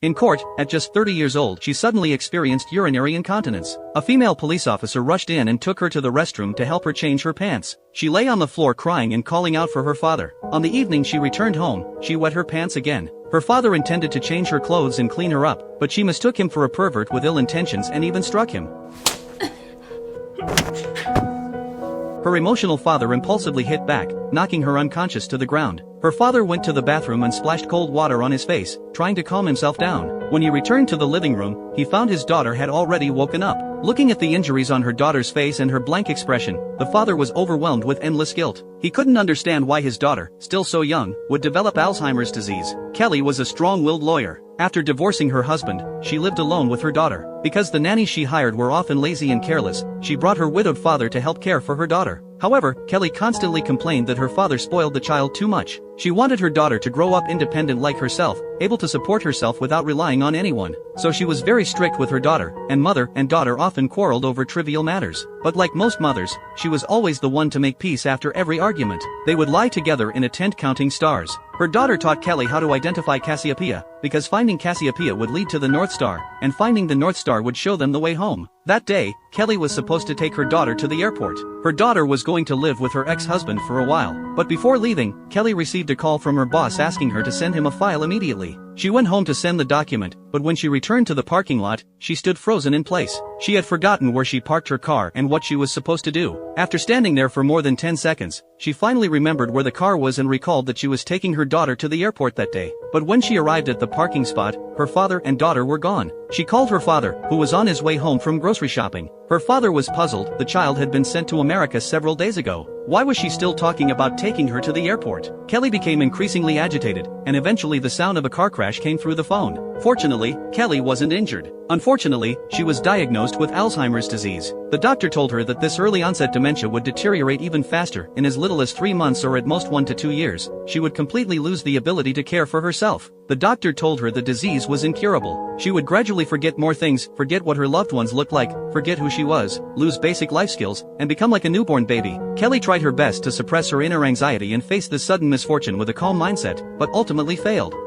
In court, at just 30 years old, she suddenly experienced urinary incontinence. A female police officer rushed in and took her to the restroom to help her change her pants. She lay on the floor crying and calling out for her father. On the evening she returned home, she wet her pants again. Her father intended to change her clothes and clean her up, but she mistook him for a pervert with ill intentions and even struck him. Her emotional father impulsively hit back, knocking her unconscious to the ground. Her father went to the bathroom and splashed cold water on his face, trying to calm himself down. When he returned to the living room, he found his daughter had already woken up. Looking at the injuries on her daughter's face and her blank expression, the father was overwhelmed with endless guilt. He couldn't understand why his daughter, still so young, would develop Alzheimer's disease. Kelly was a strong-willed lawyer. After divorcing her husband, she lived alone with her daughter. Because the nannies she hired were often lazy and careless, she brought her widowed father to help care for her daughter. However, Kelly constantly complained that her father spoiled the child too much. She wanted her daughter to grow up independent like herself, able to support herself without relying on anyone. So she was very strict with her daughter, and mother and daughter often quarreled over trivial matters. But like most mothers, she was always the one to make peace after every argument. They would lie together in a tent counting stars. Her daughter taught Kelly how to identify Cassiopeia, because finding Cassiopeia would lead to the North Star, and finding the North Star would show them the way home. That day, Kelly was supposed to take her daughter to the airport. Her daughter was going to live with her ex-husband for a while, but before leaving, Kelly received a call from her boss asking her to send him a file immediately. She went home to send the document, but when she returned to the parking lot, she stood frozen in place. She had forgotten where she parked her car and what she was supposed to do. After standing there for more than 10 seconds, she finally remembered where the car was and recalled that she was taking her daughter to the airport that day. But when she arrived at the parking spot, her father and daughter were gone. She called her father, who was on his way home from grocery shopping. Her father was puzzled. The child had been sent to America several days ago. Why was she still talking about taking her to the airport? Kelly became increasingly agitated, and eventually the sound of a car crash came through the phone. Fortunately, Kelly wasn't injured. Unfortunately, she was diagnosed with Alzheimer's disease. The doctor told her that this early onset dementia would deteriorate even faster. In as little as 3 months or at most 1 to 2 years, she would completely lose the ability to care for herself. The doctor told her the disease was incurable. She would gradually forget more things, forget what her loved ones looked like, forget who she was, lose basic life skills, and become like a newborn baby. Kelly tried her best to suppress her inner anxiety and face this sudden misfortune with a calm mindset, but ultimately failed.